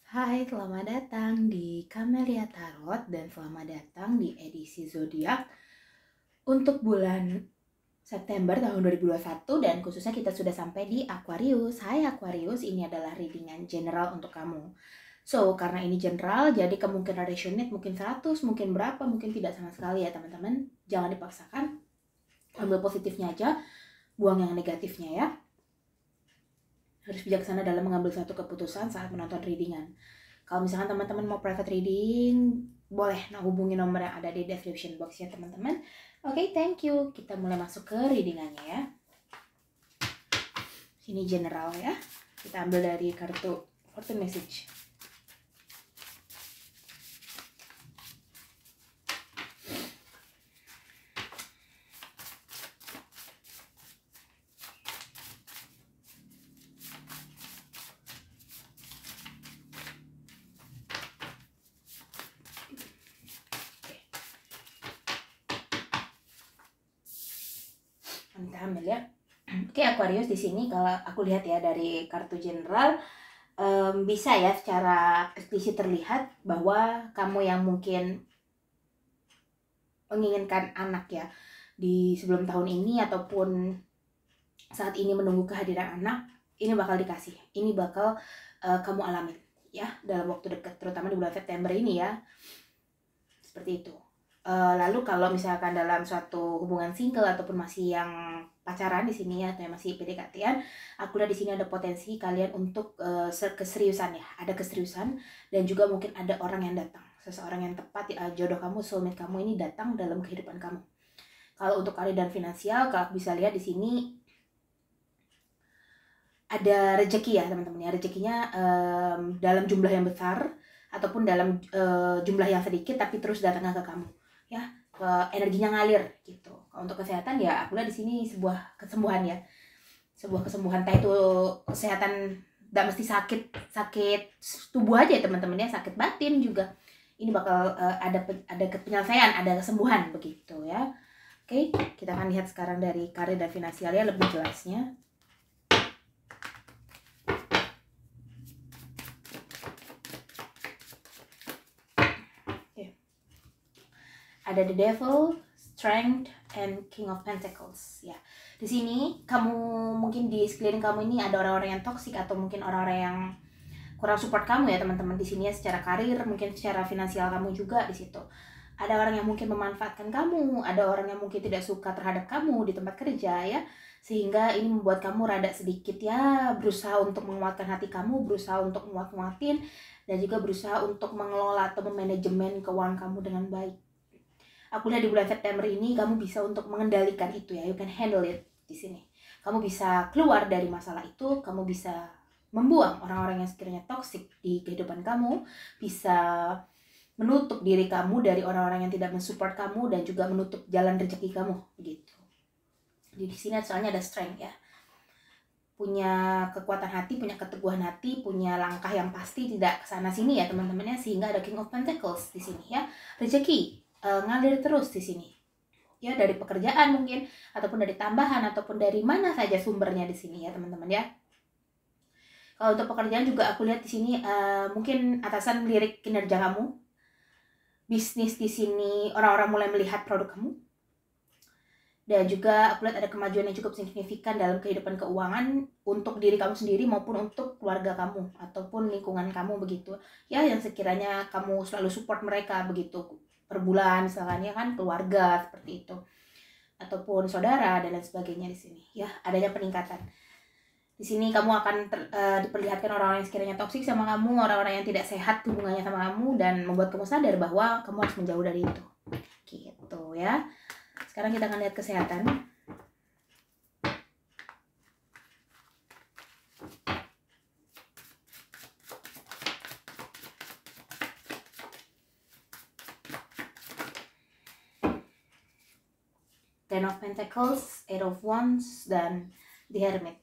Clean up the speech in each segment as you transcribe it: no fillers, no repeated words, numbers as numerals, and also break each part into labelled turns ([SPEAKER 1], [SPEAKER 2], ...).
[SPEAKER 1] Hai, selamat datang di Camelia Tarot dan selamat datang di edisi zodiak untuk bulan September tahun 2021 dan khususnya kita sudah sampai di Aquarius. Hai Aquarius, ini adalah readingan general untuk kamu. So, karena ini general, jadi kemungkinan resonate mungkin 100, mungkin berapa, mungkin tidak sama sekali ya teman-teman. Jangan dipaksakan, ambil positifnya aja, buang yang negatifnya ya. Harus bijaksana dalam mengambil suatu keputusan saat menonton readingan. Kalau misalkan teman-teman mau private reading, boleh hubungi nomor yang ada di description box ya teman-teman. Oke, thank you. Kita mulai masuk ke readingannya ya. Ini general ya. Kita ambil dari kartu Fortune Message. Kita ambil ya. Oke, Aquarius di sini kalau aku lihat ya dari kartu general bisa ya secara eksplisit terlihat bahwa kamu yang mungkin menginginkan anak ya di sebelum tahun ini ataupun saat ini menunggu kehadiran anak, ini bakal dikasih, ini bakal kamu alami ya dalam waktu dekat, terutama di bulan September ini ya, seperti itu. Lalu kalau misalkan dalam suatu hubungan single ataupun masih yang pacaran di sini ya, atau yang masih PDKT-an, aku lihat di sini ada potensi kalian untuk keseriusan ya, ada keseriusan dan juga mungkin ada orang yang datang, seseorang yang tepat ya, jodoh kamu, soulmate kamu ini datang dalam kehidupan kamu. Kalau untuk karir dan finansial, kalau bisa lihat di sini ada rezeki ya teman-teman ya, rezekinya dalam jumlah yang besar ataupun dalam jumlah yang sedikit tapi terus datangnya ke kamu ya, energinya ngalir gitu. Kalau untuk kesehatan ya aku lihat di sini sebuah kesembuhan ya, sebuah kesembuhan, entah itu kesehatan tidak mesti sakit tubuh aja ya teman-teman ya, sakit batin juga ini bakal ada penyelesaian, ada kesembuhan begitu ya. Oke, kita akan lihat sekarang dari karir dan finansialnya lebih jelasnya. Ada The Devil, Strength, and King of Pentacles ya. Di sini kamu mungkin di sekeliling kamu ini ada orang-orang yang toksik atau mungkin orang-orang yang kurang support kamu ya teman-teman di sini ya, secara karir, mungkin secara finansial kamu juga di situ. Ada orang yang mungkin memanfaatkan kamu, ada orang yang mungkin tidak suka terhadap kamu di tempat kerja ya, sehingga ini membuat kamu rada sedikit ya berusaha untuk menguatkan hati kamu, berusaha untuk nguatin dan juga berusaha untuk mengelola atau memanajemen keuangan kamu dengan baik. Aku lihat di bulan September ini kamu bisa untuk mengendalikan itu ya, you can handle it di sini. Kamu bisa keluar dari masalah itu, kamu bisa membuang orang-orang yang sekiranya toksik di kehidupan kamu, bisa menutup diri kamu dari orang-orang yang tidak mensupport kamu dan juga menutup jalan rezeki kamu begitu. Jadi di sini soalnya ada strength ya. Punya kekuatan hati, punya keteguhan hati, punya langkah yang pasti, tidak kesana sini ya teman-teman ya, sehingga ada King of Pentacles di sini ya. Rezeki ngalir terus di sini ya, dari pekerjaan mungkin ataupun dari tambahan ataupun dari mana saja sumbernya di sini ya teman-teman ya. Kalau untuk pekerjaan juga aku lihat di sini mungkin atasan melirik kinerja kamu, bisnis di sini orang-orang mulai melihat produk kamu, dan juga aku lihat ada kemajuan yang cukup signifikan dalam kehidupan keuangan untuk diri kamu sendiri maupun untuk keluarga kamu ataupun lingkungan kamu begitu ya, yang sekiranya kamu selalu support mereka begitu per bulan misalkan ya kan, keluarga seperti itu ataupun saudara dan lain sebagainya. Di sini ya adanya peningkatan. Di sini kamu akan diperlihatkan orang-orang yang sekiranya toksik sama kamu, orang-orang yang tidak sehat hubungannya sama kamu dan membuat kamu sadar bahwa kamu harus menjauh dari itu gitu ya. Sekarang kita akan lihat kesehatan. Ten of Pentacles, Eight of Wands, dan The Hermit.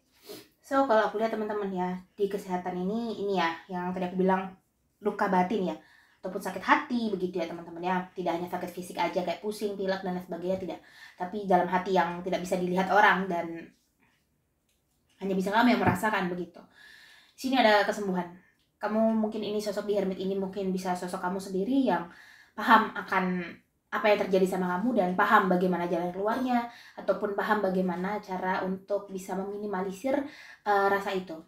[SPEAKER 1] So kalau aku lihat teman-teman ya, di kesehatan ini ya yang tadi aku bilang luka batin ya, ataupun sakit hati begitu ya teman-teman ya. Tidak hanya sakit fisik aja kayak pusing, pilek dan lain sebagainya, tidak, tapi dalam hati yang tidak bisa dilihat orang dan hanya bisa kamu yang merasakan begitu. Di sini ada kesembuhan. kamu mungkin ini sosok di hermit ini mungkin bisa sosok kamu sendiri yang paham akan apa yang terjadi sama kamu dan paham bagaimana jalan keluarnya, ataupun paham bagaimana cara untuk bisa meminimalisir rasa itu.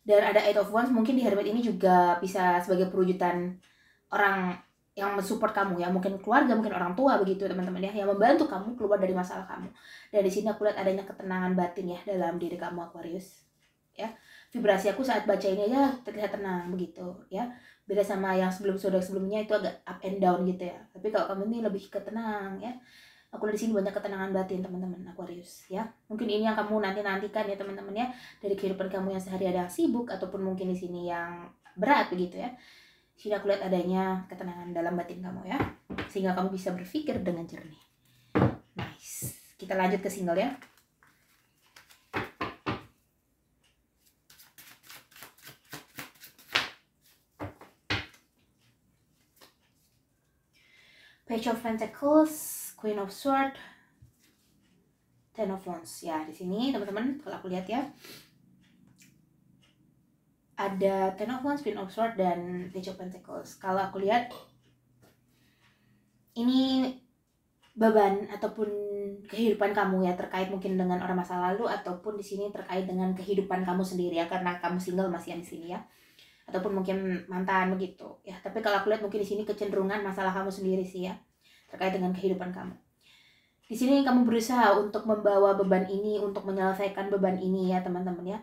[SPEAKER 1] Dan ada Eight of Wands, mungkin di hermit ini juga bisa sebagai perwujudan orang yang mensupport kamu ya, mungkin keluarga, mungkin orang tua begitu teman-teman ya, yang membantu kamu keluar dari masalah kamu. Dan di sini aku lihat adanya ketenangan batin ya dalam diri kamu Aquarius ya. Vibrasi aku saat baca ini aja terlihat tenang begitu ya, beda sama yang sebelumnya itu agak up and down gitu ya, tapi kalau kamu ini lebih ke tenang ya. Aku di sini banyak ketenangan batin teman-teman Aquarius ya. Mungkin ini yang kamu nantikan ya teman-teman ya, dari kehidupan kamu yang sehari-hari yang sibuk ataupun mungkin di sini yang berat begitu ya. Sini aku lihat adanya ketenangan dalam batin kamu ya, sehingga kamu bisa berpikir dengan jernih. Nice. Kita lanjut ke single ya. Page of Pentacles, Queen of Swords, Ten of Wands. Ya, di sini teman-teman kalau aku lihat ya, ada Ten of Wands, Queen of Swords, dan Page of Pentacles. Kalau aku lihat ini beban ataupun kehidupan kamu ya, terkait mungkin dengan orang masa lalu, ataupun di sini terkait dengan kehidupan kamu sendiri ya, karena kamu single masih yang di sini ya, ataupun mungkin mantan begitu ya. Tapi kalau aku lihat mungkin di sini kecenderungan masalah kamu sendiri sih ya, terkait dengan kehidupan kamu. Di sini kamu berusaha untuk membawa beban ini, untuk menyelesaikan beban ini ya teman-teman ya.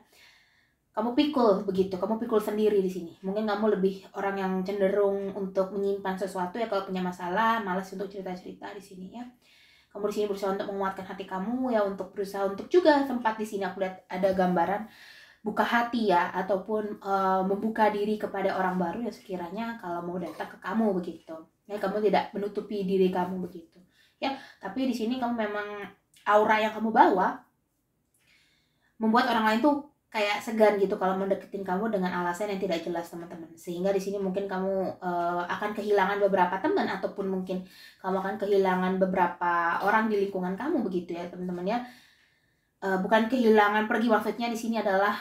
[SPEAKER 1] Kamu pikul begitu, kamu pikul sendiri di sini. Mungkin kamu lebih orang yang cenderung untuk menyimpan sesuatu ya, kalau punya masalah, malas untuk cerita-cerita di sini ya. Kamu di sini berusaha untuk menguatkan hati kamu ya, untuk berusaha untuk juga sempat di sini aku lihat ada gambaran buka hati ya, ataupun membuka diri kepada orang baru yang sekiranya kalau mau datang ke kamu begitu. Ya, kamu tidak menutupi diri kamu begitu. Ya, tapi di sini kamu memang aura yang kamu bawa membuat orang lain tuh kayak segan gitu kalau mendeketin kamu dengan alasan yang tidak jelas teman-teman. Sehingga di sini mungkin kamu akan kehilangan beberapa teman, ataupun mungkin kamu akan kehilangan beberapa orang di lingkungan kamu begitu ya teman-teman ya. Bukan kehilangan pergi, maksudnya di sini adalah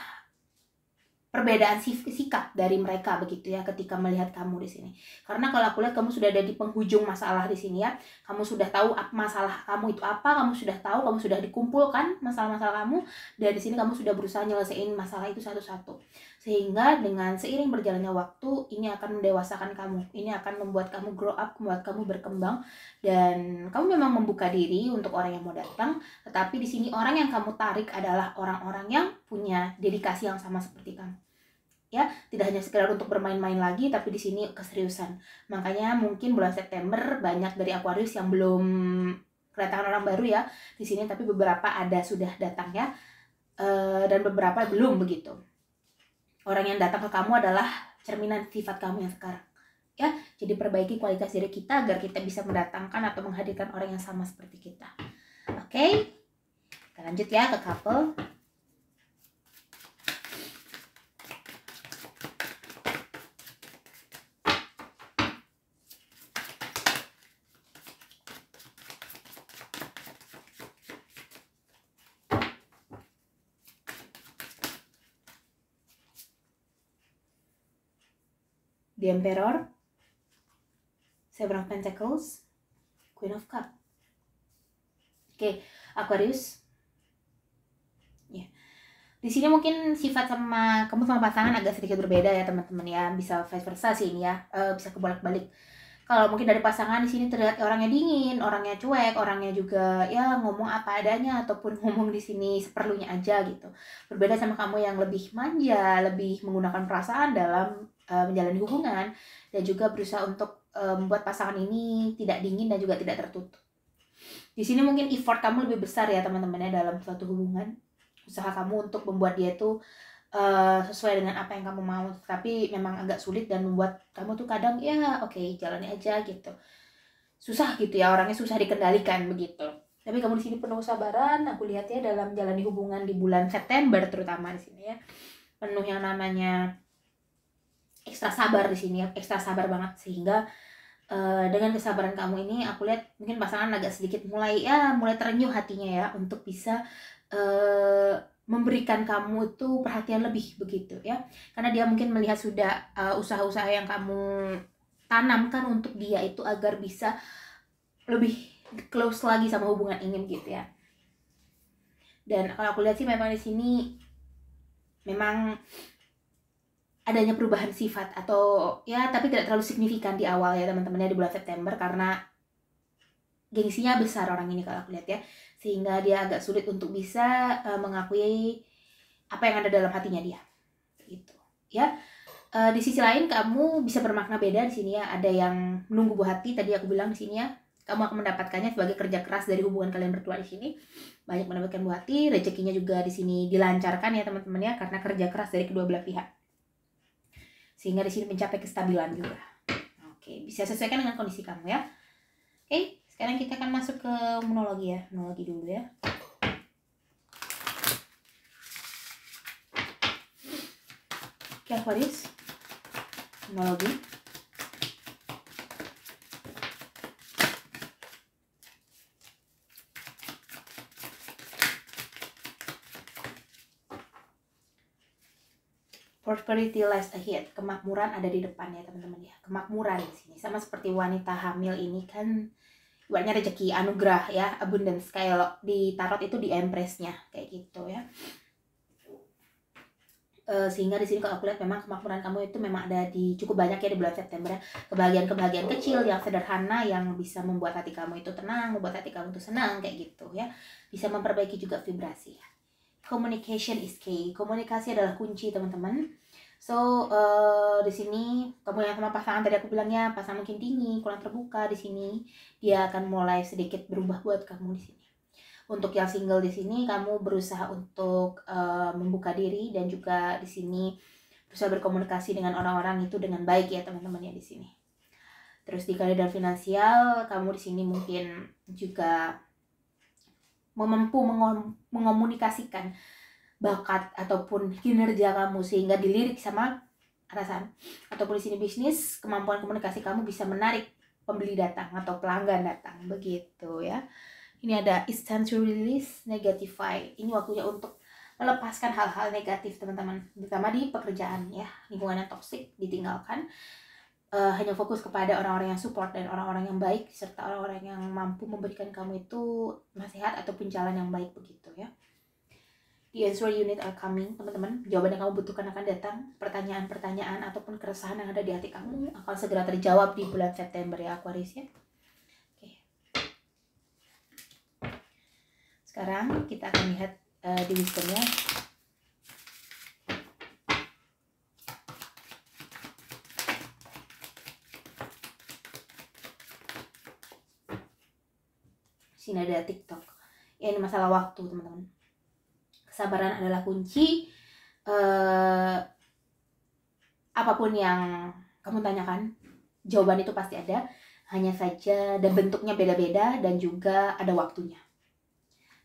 [SPEAKER 1] perbedaan sikap dari mereka begitu ya ketika melihat kamu di sini. Karena kalau aku lihat kamu sudah ada di penghujung masalah di sini ya. Kamu sudah tahu masalah kamu itu apa, kamu sudah tahu, kamu sudah dikumpulkan masalah-masalah kamu, dan di sini kamu sudah berusaha nyelesain masalah itu satu-satu. Sehingga dengan seiring berjalannya waktu, ini akan mendewasakan kamu. Ini akan membuat kamu grow up, membuat kamu berkembang, dan kamu memang membuka diri untuk orang yang mau datang, tetapi di sini orang yang kamu tarik adalah orang-orang yang punya dedikasi yang sama seperti kamu. Ya, tidak hanya sekedar untuk bermain-main lagi, tapi di sini keseriusan. Makanya mungkin bulan September banyak dari Aquarius yang belum kedatangan orang baru ya di sini, tapi beberapa ada sudah datang ya, dan beberapa belum begitu. Orang yang datang ke kamu adalah cerminan sifat kamu yang sekarang. Ya, jadi perbaiki kualitas diri kita agar kita bisa mendatangkan atau menghadirkan orang yang sama seperti kita. Oke, kita lanjut ya ke couple. The Emperor, Seven of Pentacles, Queen of Cups. Oke, Aquarius. Ya. Di sini mungkin sifat sama kamu sama pasangan agak sedikit berbeda ya teman-teman ya. Bisa vice versa sih ini ya. Bisa kebolak-balik. Kalau mungkin dari pasangan di sini terlihat orangnya dingin, orangnya cuek, orangnya juga ya ngomong apa adanya, ataupun ngomong di sini seperlunya aja gitu. Berbeda sama kamu yang lebih manja, lebih menggunakan perasaan dalam menjalani hubungan, dan juga berusaha untuk membuat pasangan ini tidak dingin dan juga tidak tertutup. Di sini mungkin effort kamu lebih besar ya teman-teman ya dalam suatu hubungan. Usaha kamu untuk membuat dia tuh sesuai dengan apa yang kamu mau, tapi memang agak sulit dan membuat kamu tuh kadang ya oke, jalani aja gitu. Susah gitu ya, orangnya susah dikendalikan begitu. Tapi kamu di sini penuh kesabaran, aku lihat ya dalam jalani hubungan di bulan September terutama di sini ya. Penuh yang namanya ekstra sabar di sini ya, ekstra sabar banget, sehingga dengan kesabaran kamu ini aku lihat mungkin pasangan agak sedikit mulai terenyuh hatinya ya untuk bisa memberikan kamu tuh perhatian lebih begitu ya, karena dia mungkin melihat sudah usaha-usaha yang kamu tanamkan untuk dia itu agar bisa lebih close lagi sama hubungan ini gitu ya. Dan kalau aku lihat sih memang di sini memang adanya perubahan sifat atau ya, tapi tidak terlalu signifikan di awal ya teman-teman ya, di bulan September, karena gengsinya besar orang ini kalau aku lihat ya, sehingga dia agak sulit untuk bisa mengakui apa yang ada dalam hatinya dia gitu ya. Di sisi lain kamu bisa bermakna beda di sini ya, ada yang menunggu buah hati tadi aku bilang di sini ya, kamu akan mendapatkannya sebagai kerja keras dari hubungan kalian berdua di sini, banyak mendapatkan buah hati, rezekinya juga di sini dilancarkan ya teman-teman ya, karena kerja keras dari kedua belah pihak, sehingga di sini mencapai kestabilan juga. Oke, bisa sesuaikan dengan kondisi kamu ya. Oke, sekarang kita akan masuk ke monologi ya, monologi dulu ya. Oke, Aquarius, monologi. Prosperity lies ahead, kemakmuran ada di depan ya teman-teman ya. Kemakmuran di sini sama seperti wanita hamil ini kan ibaratnya rezeki, anugerah ya, abundance. Kayak di tarot itu di Empress-nya kayak gitu ya. Sehingga di sini kalau aku lihat memang kemakmuran kamu itu memang ada di cukup banyak ya di bulan September ya. Kebahagiaan-kebahagiaan kecil yang sederhana yang bisa membuat hati kamu itu tenang, membuat hati kamu itu senang kayak gitu ya. Bisa memperbaiki juga vibrasi ya. Communication is key. Komunikasi adalah kunci teman-teman. So di sini kamu yang sama pasangan tadi aku bilangnya, pasangan mungkin tinggi, kurang terbuka di sini, dia akan mulai sedikit berubah buat kamu di sini. Untuk yang single di sini kamu berusaha untuk membuka diri dan juga di sini berusaha berkomunikasi dengan orang-orang itu dengan baik ya teman-teman ya di sini. Terus di karir dan finansial kamu di sini mungkin juga mampu mengomunikasikan bakat ataupun kinerja kamu sehingga dilirik sama atasan. Ataupun di sini bisnis, kemampuan komunikasi kamu bisa menarik pembeli datang atau pelanggan datang begitu ya. Ini ada it's time to release negatify. Ini waktunya untuk melepaskan hal-hal negatif teman-teman, terutama di pekerjaan ya, lingkungan yang toksik ditinggalkan. Hanya fokus kepada orang-orang yang support dan orang-orang yang baik, serta orang-orang yang mampu memberikan kamu itu nasihat ataupun jalan yang baik begitu ya. The answer you need are coming teman-teman, jawaban yang kamu butuhkan akan datang. Pertanyaan-pertanyaan ataupun keresahan yang ada di hati kamu akan segera terjawab di bulan September ya Aquarius ya. Oke. Sekarang kita akan lihat di wisdomnya. Sini ada TikTok. Ya, ini masalah waktu teman-teman. Kesabaran adalah kunci. Apapun yang kamu tanyakan, jawaban itu pasti ada. Hanya saja dan bentuknya beda-beda dan juga ada waktunya.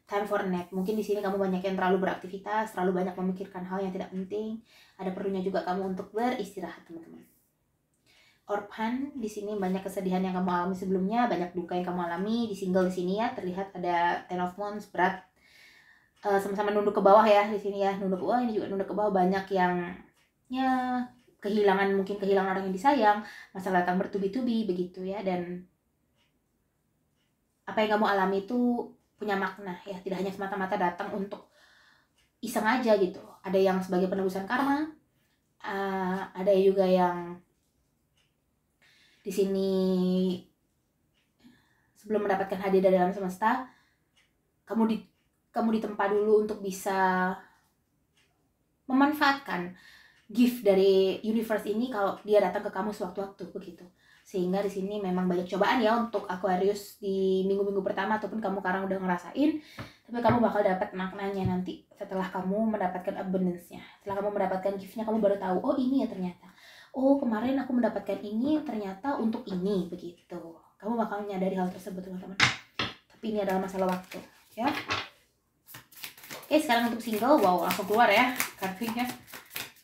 [SPEAKER 1] Time for a nap. Mungkin di sini kamu banyak yang terlalu beraktivitas, terlalu banyak memikirkan hal yang tidak penting. Ada perlunya juga kamu untuk beristirahat teman-teman. Orphan, di sini banyak kesedihan yang kamu alami sebelumnya, banyak duka yang kamu alami. Di single di sini ya terlihat ada Ten of Wands, berat, sama-sama nunduk ke bawah ya di sini ya, nunduk ke bawah, ini juga nunduk ke bawah, banyak yang ya kehilangan, mungkin kehilangan orang yang disayang, masalah datang bertubi-tubi begitu ya. Dan apa yang kamu alami itu punya makna ya, tidak hanya semata-mata datang untuk iseng aja gitu. Ada yang sebagai penebusan karma, ada juga yang di sini sebelum mendapatkan hadiah dari alam semesta, kamu ditempa dulu untuk bisa memanfaatkan gift dari universe ini kalau dia datang ke kamu sewaktu-waktu begitu. Sehingga di sini memang banyak cobaan ya untuk Aquarius di minggu-minggu pertama, ataupun kamu sekarang udah ngerasain, tapi kamu bakal dapat maknanya nanti setelah kamu mendapatkan abundance-nya. Setelah kamu mendapatkan gift-nya, kamu baru tahu, oh ini ya ternyata. Oh kemarin aku mendapatkan ini ternyata untuk ini begitu. Kamu bakal menyadari hal tersebut teman-teman. Tapi ini adalah masalah waktu ya. Oke, sekarang untuk single, wow langsung keluar ya kartunya.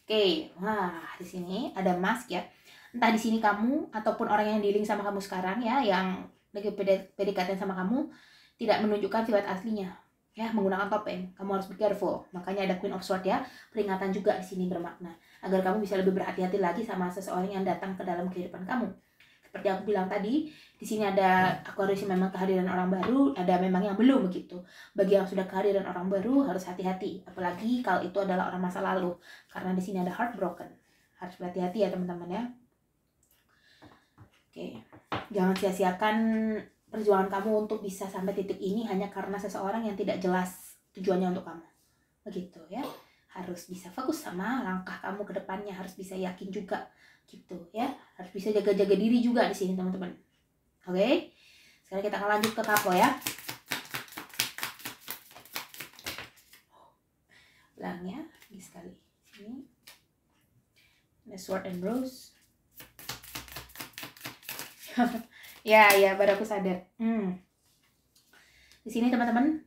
[SPEAKER 1] Oke, wah di sini ada mask ya. Entah di sini kamu ataupun orang yang dealing sama kamu sekarang ya, yang lagi PDKT sama kamu, tidak menunjukkan sifat aslinya. ya, menggunakan topeng. Kamu harus be careful. Makanya ada Queen of Swords ya, peringatan juga di sini bermakna agar kamu bisa lebih berhati-hati lagi sama seseorang yang datang ke dalam kehidupan kamu. Seperti aku bilang tadi, di sini ada Aquarius yang memang kehadiran orang baru, ada memang yang belum begitu. Bagi yang sudah kehadiran orang baru harus hati-hati, apalagi kalau itu adalah orang masa lalu, karena di sini ada heartbroken. Harus berhati-hati ya teman-teman ya. Oke, jangan sia-siakan perjuangan kamu untuk bisa sampai titik ini hanya karena seseorang yang tidak jelas tujuannya untuk kamu. Begitu ya. Harus bisa fokus sama langkah kamu ke depannya, harus bisa yakin juga gitu ya. Harus bisa jaga-jaga diri juga di sini teman-teman. Oke. Sekarang kita akan lanjut ke couple ya. Ulang ya, lagi sekali. Sini. The Sword and Rose. ya baru aku sadar. Di sini teman-teman,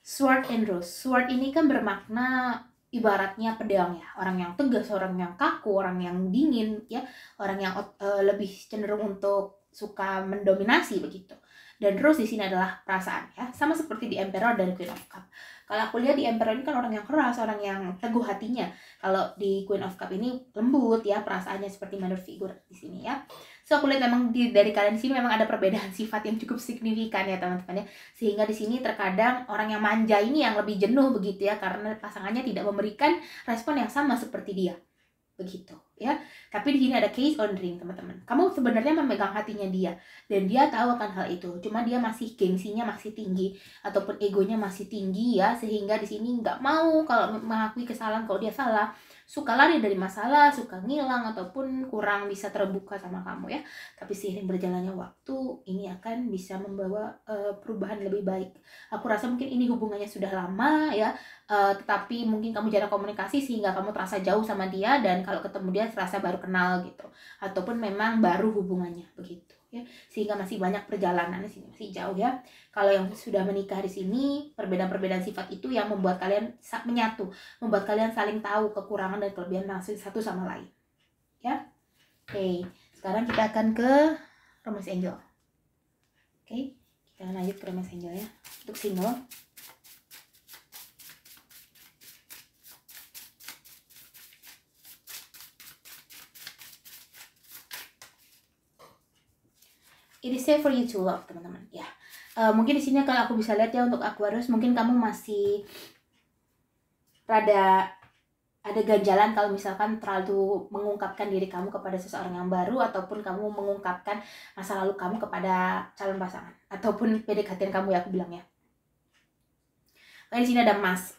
[SPEAKER 1] Sword and Rose. Sword ini kan bermakna ibaratnya pedang ya, orang yang tegas, orang yang kaku, orang yang dingin ya, orang yang lebih cenderung untuk suka mendominasi begitu. Dan Rose di sini adalah perasaan ya, sama seperti di Emperor dan Queen of Cup. Kalau aku lihat di Emperor ini kan orang yang keras, orang yang teguh hatinya. Kalau di Queen of Cup ini lembut ya, perasaannya seperti mother figure di sini ya. So aku lihat memang dari kalian di sini memang ada perbedaan sifat yang cukup signifikan ya teman-teman ya. Sehingga di sini terkadang orang yang manja ini yang lebih jenuh begitu ya, karena pasangannya tidak memberikan respon yang sama seperti dia. Begitu ya. Tapi di sini ada case on ring teman-teman. Kamu sebenarnya memegang hatinya dia dan dia tahu akan hal itu. Cuma dia masih gengsinya masih tinggi ataupun egonya masih tinggi ya, sehingga di sini nggak mau kalau mengakui kesalahan kalau dia salah. Suka lari dari masalah, suka ngilang ataupun kurang bisa terbuka sama kamu ya. Tapi seiring berjalannya waktu ini akan bisa membawa perubahan lebih baik. Aku rasa mungkin ini hubungannya sudah lama ya, tetapi mungkin kamu jarang komunikasi sehingga kamu terasa jauh sama dia, dan kalau ketemu dia terasa baru kenal gitu, ataupun memang baru hubungannya begitu ya, sehingga masih banyak perjalanan di sini, masih jauh ya. Kalau yang sudah menikah di sini, perbedaan-perbedaan sifat itu yang membuat kalian menyatu, membuat kalian saling tahu kekurangan dan kelebihan langsung satu sama lain ya. Oke, sekarang kita akan ke Romance Angel. Oke, kita lanjut ke Romance Angel ya. Untuk single, it is safe for you to love teman-teman ya. Mungkin di sini kalau aku bisa lihat ya, untuk Aquarius mungkin kamu masih rada ada ganjalan kalau misalkan terlalu mengungkapkan diri kamu kepada seseorang yang baru, ataupun kamu mengungkapkan masa lalu kamu kepada calon pasangan ataupun PDKT kamu ya, aku bilang ya. Nah, di sini ada Mas,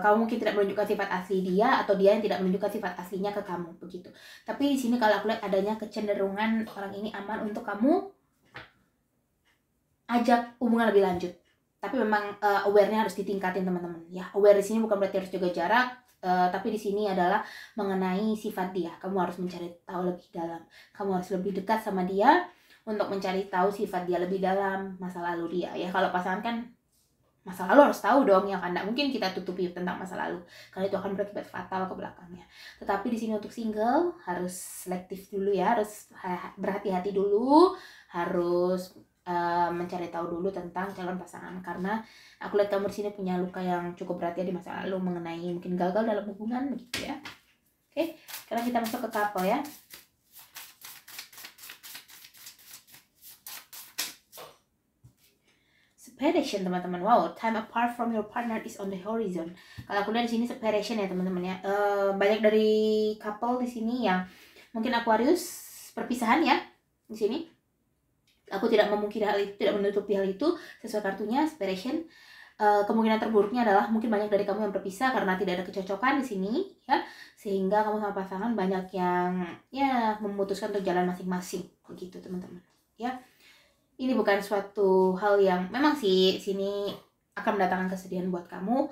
[SPEAKER 1] kamu mungkin tidak menunjukkan sifat asli dia, atau dia yang tidak menunjukkan sifat aslinya ke kamu begitu. Tapi di sini kalau aku lihat adanya kecenderungan orang ini aman untuk kamu ajak hubungan lebih lanjut. Tapi memang aware-nya harus ditingkatin teman-teman ya. Aware di sini bukan berarti harus jaga jarak, tapi di sini adalah mengenai sifat dia. Kamu harus mencari tahu lebih dalam. Kamu harus lebih dekat sama dia untuk mencari tahu sifat dia lebih dalam, masa lalu dia ya. Kalau pasangan kan masa lalu harus tahu dong ya kan, nggak mungkin kita tutupi tentang masa lalu karena itu akan berakibat fatal ke belakangnya. Tetapi di sini untuk single harus selektif dulu ya, harus berhati-hati dulu, harus mencari tahu dulu tentang calon pasangan, karena aku lihat kamu di sini punya luka yang cukup berat ya di masa lalu mengenai mungkin gagal dalam hubungan begitu ya. Oke, sekarang kita masuk ke couple ya. Separation teman-teman. Wow, time apart from your partner is on the horizon. Kalau aku lihat di sini separation ya teman-teman ya. Banyak dari couple di sini yang mungkin Aquarius perpisahan ya di sini. Aku tidak memungkiri hal itu, tidak menutupi hal itu. Sesuai kartunya separation. Kemungkinan terburuknya adalah mungkin banyak dari kamu yang berpisah karena tidak ada kecocokan di sini ya, sehingga kamu sama pasangan banyak yang ya memutuskan untuk jalan masing-masing begitu teman-teman ya. Ini bukan suatu hal yang memang sih sini akan mendatangkan kesedihan buat kamu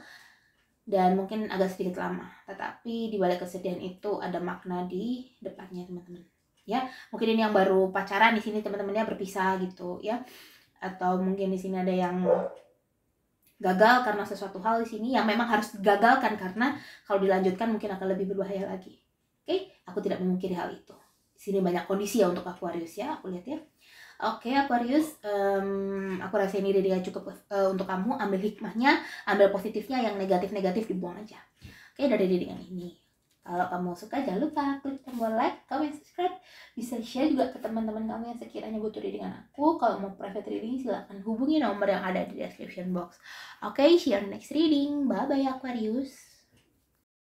[SPEAKER 1] dan mungkin agak sedikit lama, tetapi di balik kesedihan itu ada makna di depannya teman-teman ya. Mungkin ini yang baru pacaran di sini teman-temannya berpisah gitu ya, atau mungkin di sini ada yang gagal karena sesuatu hal di sini yang memang harus digagalkan karena kalau dilanjutkan mungkin akan lebih berbahaya lagi. Oke, aku tidak memungkiri hal itu. Di sini banyak kondisi ya untuk Aquarius ya, aku lihat ya. Oke, Aquarius, aku rasa ini udah cukup untuk kamu. Ambil hikmahnya, ambil positifnya, yang negatif-negatif dibuang aja. Oke, dari readingan ini. Kalau kamu suka, jangan lupa klik tombol like, comment, subscribe. Bisa share juga ke teman-teman kamu yang sekiranya butuh readingan aku. Kalau mau private reading, silahkan hubungi nomor yang ada di description box. Oke, see you next reading. Bye-bye, Aquarius.